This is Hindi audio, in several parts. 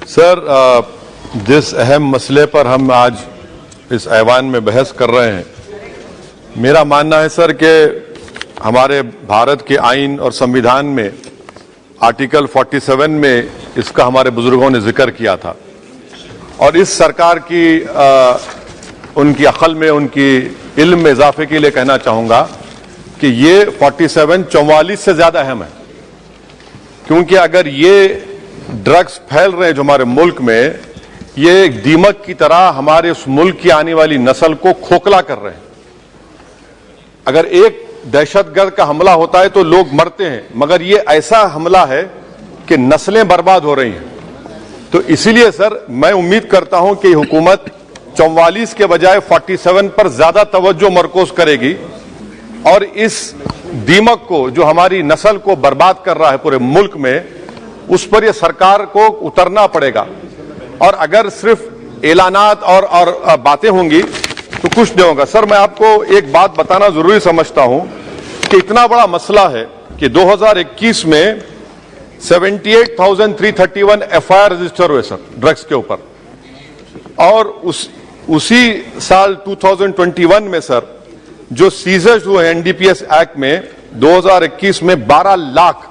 सर, जिस अहम मसले पर हम आज इस ऐवान में बहस कर रहे हैं, मेरा मानना है सर कि हमारे भारत के आइन और संविधान में आर्टिकल 47 में इसका हमारे बुजुर्गों ने जिक्र किया था और इस सरकार की उनकी अक्ल में, उनकी इल्म में इजाफे के लिए कहना चाहूंगा कि ये 47 44 से ज्यादा अहम है, क्योंकि अगर ये ड्रग्स फैल रहे हैं जो हमारे मुल्क में, ये एक दीमक की तरह हमारे उस मुल्क की आने वाली नस्ल को खोखला कर रहे हैं। अगर एक दहशतगर्द का हमला होता है तो लोग मरते हैं, मगर ये ऐसा हमला है कि नस्लें बर्बाद हो रही हैं। तो इसीलिए सर मैं उम्मीद करता हूं कि हुकूमत 44 के बजाय 47 पर ज्यादा तवज्जो मरकूज करेगी और इस दीमक को जो हमारी नस्ल को बर्बाद कर रहा है पूरे मुल्क में, उस पर यह सरकार को उतरना पड़ेगा। और अगर सिर्फ ऐलानात और बातें होंगी तो कुछ नहीं होगा। सर, मैं आपको एक बात बताना जरूरी समझता हूं कि इतना बड़ा मसला है कि 2021 में 78,331 एफआईआर रजिस्टर हुए सर ड्रग्स के ऊपर, और उसी साल 2021 में सर जो सीजर्स हुए एनडीपीएस एक्ट में 2021 में 12 लाख,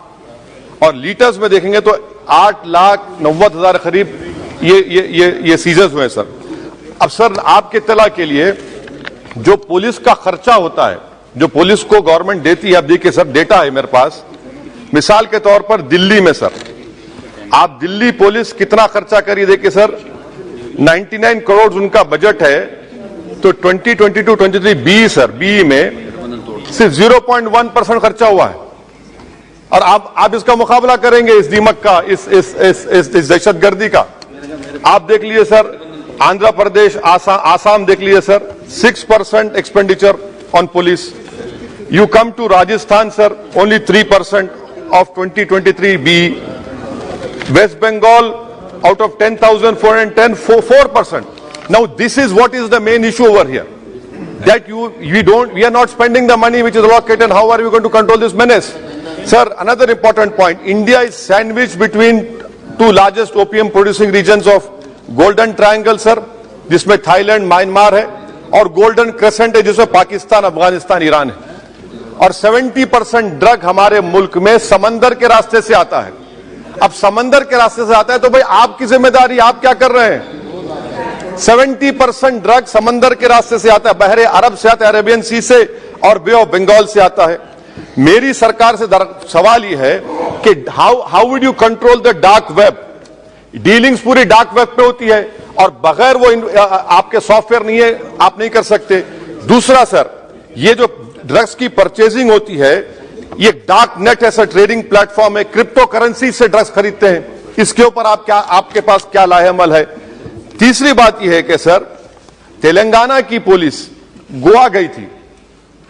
और लीटर्स में देखेंगे तो 8,90,000 करीब ये सीजर्स हुए सर। अब सर आपके इत्तला के लिए जो पुलिस का खर्चा होता है, जो पुलिस को गवर्नमेंट देती है, अब देखिए सर डेटा है मेरे पास, मिसाल के तौर पर दिल्ली में सर आप दिल्ली पुलिस कितना खर्चा करिए, देखिए सर 99 करोड़ उनका बजट है, तो 2022-23 बी सर बी में सिर्फ 0.1% खर्चा हुआ है। और आप इसका मुकाबला करेंगे इस दीमक का, इस दहशतगर्दी का। आप देख लीजिए सर आंध्र प्रदेश, आसाम देख लीजिए sir 6% expenditure on police. You come to Rajasthan sir only 3% of 2023 B. West Bengal out of 10,410, 4%. Now this is what is the main issue over here, that we are not spending the money which is allocated. How are we going to control this menace? Sir, another important point, India is sandwiched between two largest opium producing regions of Golden Triangle sir, जिसमें थाईलैंड, म्यांमार है, और गोल्डन क्रेसेंट है जिसमें पाकिस्तान, अफगानिस्तान, ईरान है। और 70% ड्रग हमारे मुल्क में समंदर के रास्ते से आता है। अब समंदर के रास्ते से आता है तो भाई आपकी जिम्मेदारी, आप क्या कर रहे हैं? 70% ड्रग समंदर के रास्ते से आता है, बहरे अरब से आता है, अरेबियन सी से और बे ऑफ बंगाल से आता है। मेरी सरकार से सवाल यह है कि how would you control the dark web? Dealings पूरी डार्क वेब पे होती है और बगैर वो आपके सॉफ्टवेयर नहीं है, आप नहीं कर सकते। दूसरा सर, ये जो ड्रग्स की परचेजिंग होती है, ये डार्क नेट ऐसा ट्रेडिंग प्लेटफॉर्म है, क्रिप्टो करेंसी से ड्रग्स खरीदते हैं। इसके ऊपर आपके पास क्या लाहेअमल है? तीसरी बात यह है कि सर तेलंगाना की पुलिस गोवा गई थी,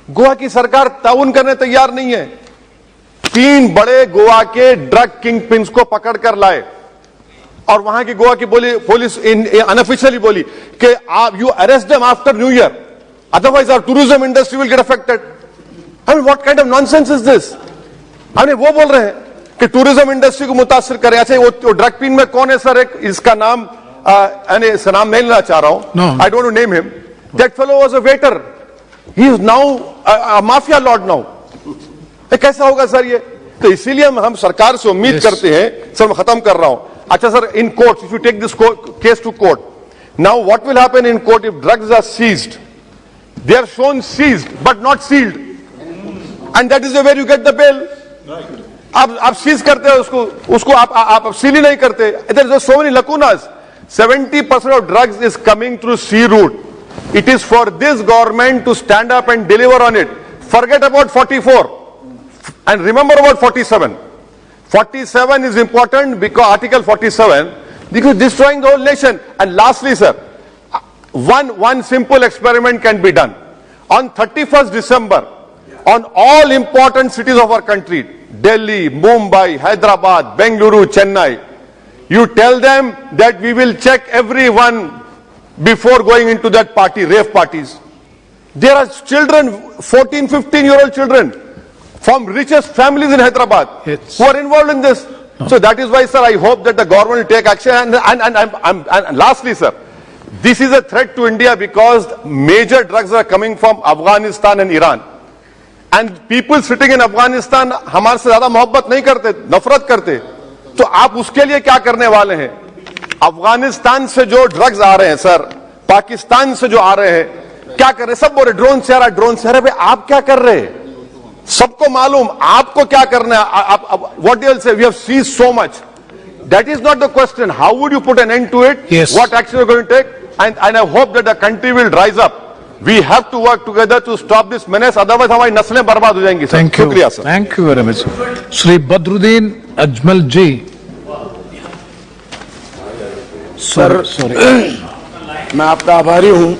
गोवा की सरकार ताउन करने तैयार नहीं है। 3 बड़े गोवा के ड्रग किंग पिन्स को पकड़कर लाए और वहां की गोवा की पुलिस अनऑफिशियली बोली कि you arrest them after new year, otherwise our tourism industry will get affected. I mean, what kind of nonsense is this? I mean, वो बोल रहे हैं कि टूरिज्म इंडस्ट्री को मुतासिर करें। अच्छा, वो ड्रग पिन में कौन है सर? एक इसका नाम इसका नाम नहीं लेना चाह रहा हूं, I don't name him. That fellow was a waiter, he is now a mafia Lord now. कैसा होगा सर ये? तो इसीलिए हम सरकार से उम्मीद करते हैं। सर मैं खत्म कर रहा हूं। अच्छा sir, in court, if you take this case to court, now what will happen in court if drugs are seized? They are shown seized but not sealed, and that is where you get the bail. आप सीज करते हैं उसको आप सील ही नहीं करते। There are so many lacunas. 70% of drugs is coming through sea route. It is for this government to stand up and deliver on it. Forget about 44 and remember about 47. 47 is important because Article 47, because destroying the whole nation. And lastly sir, one simple experiment can be done. On 31st December, on all important cities of our country, Delhi, Mumbai, Hyderabad, Bengaluru, Chennai, you tell them that we will check everyone before going into that party, rave parties. There are children, 14, 15-year-old children from richest families in Hyderabad who are involved in this. So that is why, sir, I hope that the government will take action. And lastly, sir, this is a threat to India because major drugs are coming from Afghanistan and Iran. And people sitting in Afghanistan हमारे से ज्यादा मोहब्बत नहीं करते, नफरत करते. तो आप उसके लिए क्या करने वाले हैं? अफगानिस्तान से जो ड्रग्स आ रहे हैं सर, पाकिस्तान से जो आ रहे हैं, क्या कर रहे हैं? सब बोल रहे ड्रोन से आ रहा, ड्रोन से आ रहा है. आप क्या कर रहे हैं? सबको मालूम आपको क्या करना है. What you will say, we have seized so much. That is not the question. How would you put an end to it? Yes. What action are you going to take? And I hope that the country will rise up. We have to work together to stop this menace. Otherwise, हमारी नस्लें बर्बाद हो जाएंगी. Thank you. शुक्रिया sir. Thank you very much. Shri Badruddin Ajmal ji. Sir, Sorry. मैं आपका आभारी हूं